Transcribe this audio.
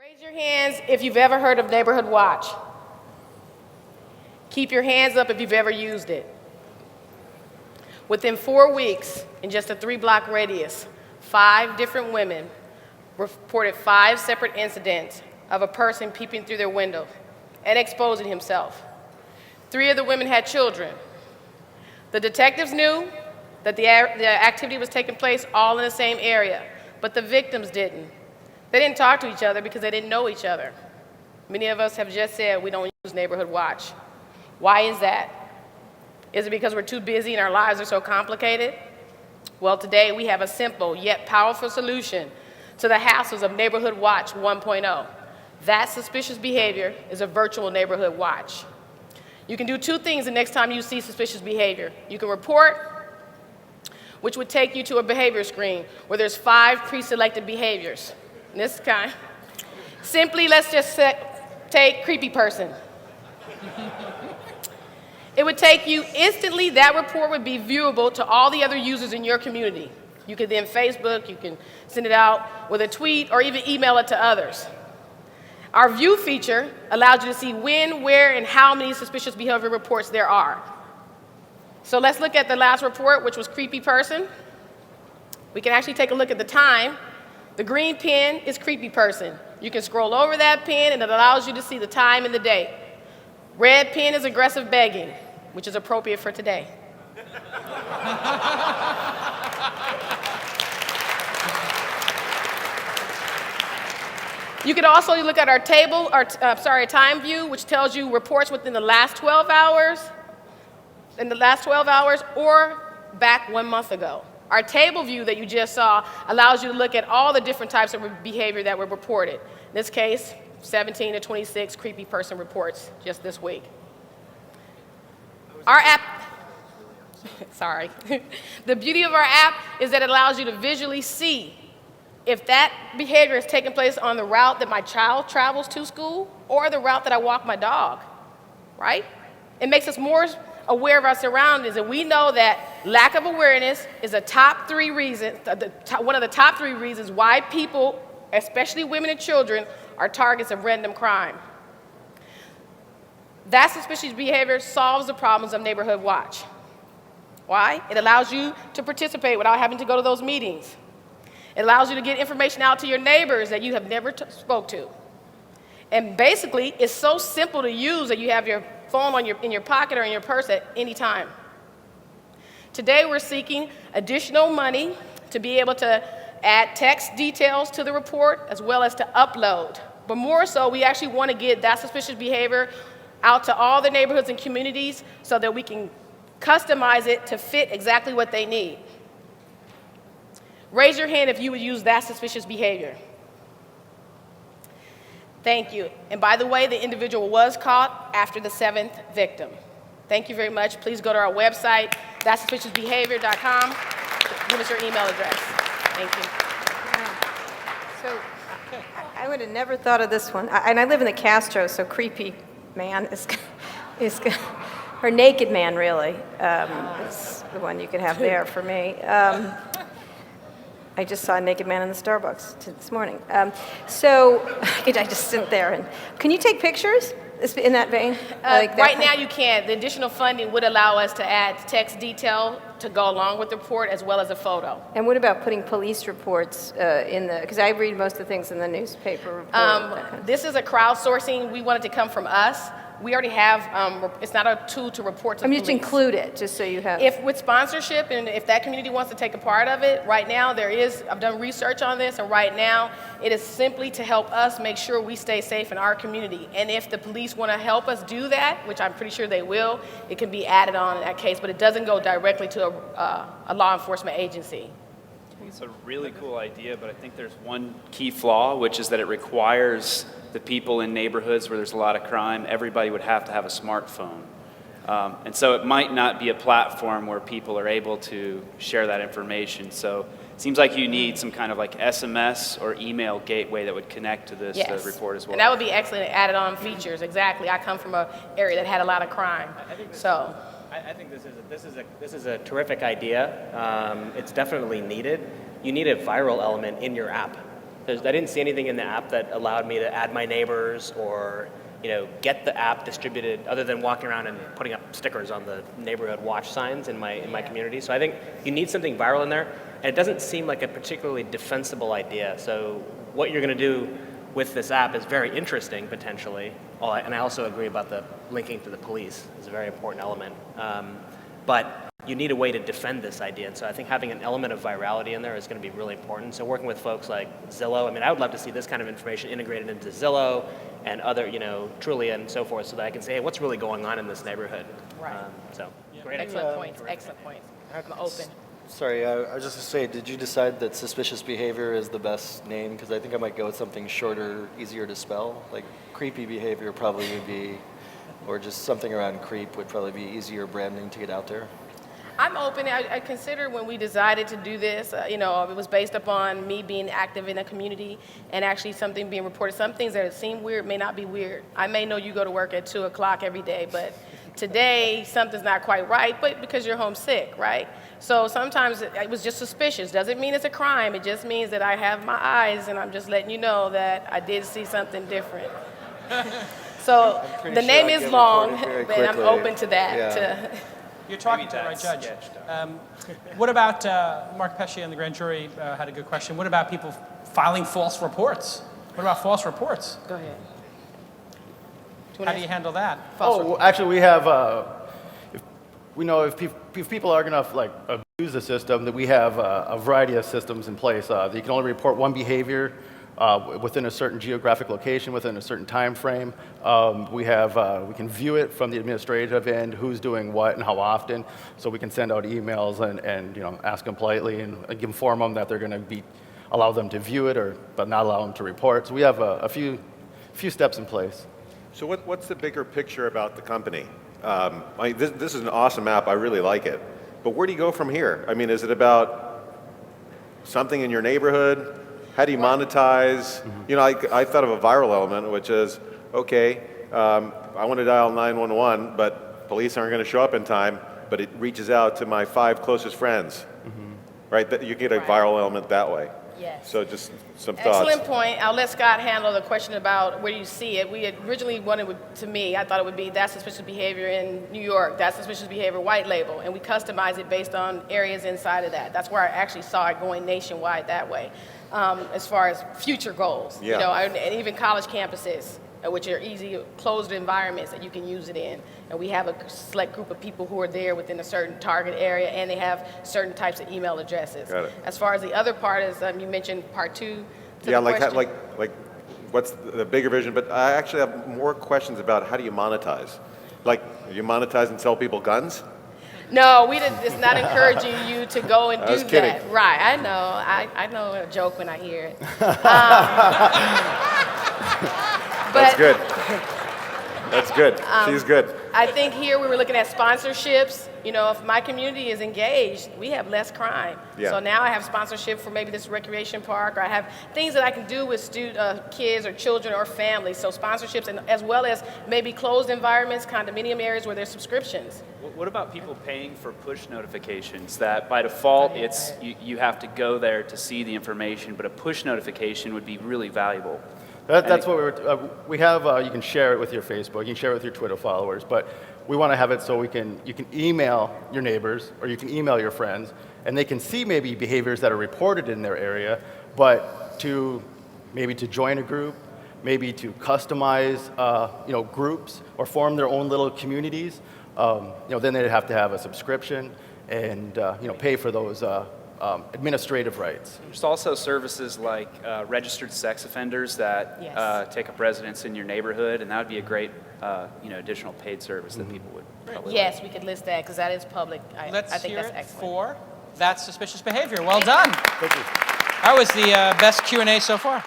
Raise your hands if you've ever heard of Neighborhood Watch. Keep your hands up if you've ever used it. Within 4 weeks, in just a 3-block radius, 5 different women reported 5 separate incidents of a person peeping through their window and exposing himself. 3 of the women had children. The detectives knew that the activity was taking place all in the same area, but the victims didn't. They didn't talk to each other because they didn't know each other. Many of us have just said we don't use Neighborhood Watch. Why is that? Is it because we're too busy and our lives are so complicated? Well, today we have a simple yet powerful solution to the hassles of Neighborhood Watch 1.0. That suspicious behavior is a virtual Neighborhood Watch. You can do 2 things the next time you see suspicious behavior. You can report, which would take you to a behavior screen where there's 5 pre-selected behaviors. And this kind. Simply, let's just take creepy person. It would take you instantly, that report would be viewable to all the other users in your community. You could then Facebook, you can send it out with a tweet, or even email it to others. Our view feature allows you to see when, where, and how many suspicious behavior reports there are. So let's look at the last report, which was creepy person. We can actually take a look at the time. The green pin is creepy person. You can scroll over that pin and it allows you to see the time and the date. Red pin is aggressive begging, which is appropriate for today. You can also look at our table, time view, which tells you reports within the last 12 hours, or back 1 month ago. Our table view that you just saw allows you to look at all the different types of behavior that were reported. In this case, 17 to 26 creepy person reports just this week. Our app, sorry. The beauty of our app is that it allows you to visually see if that behavior is taking place on the route that my child travels to school or the route that I walk my dog, right? It makes us more aware of our surroundings, and we know that lack of awareness is a top 3 reason, one of the top 3 reasons why people, especially women and children, are targets of random crime. That suspicious behavior solves the problems of Neighborhood Watch. Why? It allows you to participate without having to go to those meetings. It allows you to get information out to your neighbors that you have never spoke to. And basically, it's so simple to use that you have your phone in your pocket or in your purse at any time. Today, we're seeking additional money to be able to add text details to the report as well as to upload. But more so, we actually want to get that suspicious behavior out to all the neighborhoods and communities so that we can customize it to fit exactly what they need. Raise your hand if you would use that suspicious behavior. Thank you. And by the way, the individual was caught after the 7th victim. Thank you very much. Please go to our website, thatsuspiciousbehavior.com. Give us your email address. Thank you. So I would have never thought of this one. And I live in the Castro, so creepy man is or naked man, really. Is the one you could have there for me. I just saw a naked man in the Starbucks this morning. So I just sit there. And can you take pictures in that vein? Right now you can't. The additional funding would allow us to add text detail to go along with the report as well as a photo. And what about putting police reports because I read most of the things in the newspaper report. This is a crowdsourcing. We want it to come from us. We already have, it's not a tool to report to police. Just include it, just so you have. If with sponsorship and if that community wants to take a part of it, right now I've done research on this, and right now it is simply to help us make sure we stay safe in our community. And if the police want to help us do that, which I'm pretty sure they will, it can be added on in that case, but it doesn't go directly to a law enforcement agency. It's a really cool idea, but I think there's one key flaw, which is that it requires the people in neighborhoods where there's a lot of crime, everybody would have to have a smartphone. And so it might not be a platform where people are able to share that information. So it seems like you need some kind of like SMS or email gateway that would connect to this report as well. And that would be excellent added on features, exactly. I come from an area that had a lot of crime, so. I think this is a terrific idea. It's definitely needed. You need a viral element in your app. I didn't see anything in the app that allowed me to add my neighbors or get the app distributed other than walking around and putting up stickers on the neighborhood watch signs in my community. So I think you need something viral in there, and it doesn't seem like a particularly defensible idea. So what you're going to do with this app is very interesting potentially. And I also agree about the linking to the police is a very important element. But you need a way to defend this idea. And so I think having an element of virality in there is going to be really important. So working with folks like Zillow, I mean, I would love to see this kind of information integrated into Zillow and other, Trulia and so forth, so that I can say, hey, what's really going on in this neighborhood? Right. Great. Excellent points, excellent points. I'm open. Sorry, I was just going to say, did you decide that suspicious behavior is the best name? Because I think I might go with something shorter, easier to spell. Like creepy behavior probably would be, or just something around creep would probably be easier branding to get out there. I'm open. I consider when we decided to do this, it was based upon me being active in the community and actually something being reported. Some things that seem weird may not be weird. I may know you go to work at 2 o'clock every day, but today something's not quite right, but because you're homesick, right? So sometimes it was just suspicious. Doesn't mean it's a crime. It just means that I have my eyes and I'm just letting you know that I did see something different. So the name is long, but I'm open to that. Yeah. You're talking to the right judge. What about, Mark Pesce on the grand jury had a good question. What about people filing false reports? What about false reports? Go ahead. How do you handle that? Well, actually, we have, if people are going to abuse the system, that we have a variety of systems in place. You can only report one behavior within a certain geographic location, within a certain time frame. We can view it from the administrative end, who's doing what and how often, so we can send out emails and ask them politely and inform them that they're going to allow them to view it but not allow them to report. So we have a few steps in place. So what's the bigger picture about the company? This is an awesome app. I really like it. But where do you go from here? I mean, is it about something in your neighborhood? How do you monetize? I thought of a viral element, which is, okay, I want to dial 911, but police aren't going to show up in time, but it reaches out to my 5 closest friends, right? You get a viral element that way. Yes. So just some thoughts. Excellent point. I'll let Scott handle the question about where you see it. We originally wanted, I thought it would be that suspicious behavior in New York, that suspicious behavior white label, and we customize it based on areas inside of that. That's where I actually saw it going nationwide that way, as far as future goals. Yeah. And even college campuses, which are easy, closed environments that you can use it in. And we have a select group of people who are there within a certain target area, and they have certain types of email addresses. Got it. As far as the other part is, you mentioned part 2 to Yeah, the question. like what's the bigger vision? But I actually have more questions about how do you monetize? Like, you monetize and sell people guns? No, it's not encouraging you to go and I do was kidding. that. Right, I know. I know a joke when I hear it. That's good. That's good. She's good. I think here we were looking at sponsorships. If my community is engaged, we have less crime. Yeah. So now I have sponsorship for maybe this recreation park, or I have things that I can do with kids or children or families. So sponsorships, and as well as maybe closed environments, condominium areas where there's subscriptions. What about people paying for push notifications that by default you have to go there to see the information, but a push notification would be really valuable? That's what we have. You can share it with your Facebook, you can share it with your Twitter followers, but we want to have it so you can email your neighbors or you can email your friends, and they can see maybe behaviors that are reported in their area, but to join a group, maybe to customize groups or form their own little communities. Then they'd have to have a subscription and pay for those administrative rights. There's also services like registered sex offenders that Yes. take up residence in your neighborhood, and that would be a great additional paid service that people would probably Yes, we could list that because that is public. I Let's think hear that's it excellent. for that suspicious behavior. Well done. Thank you. That was the best Q&A so far.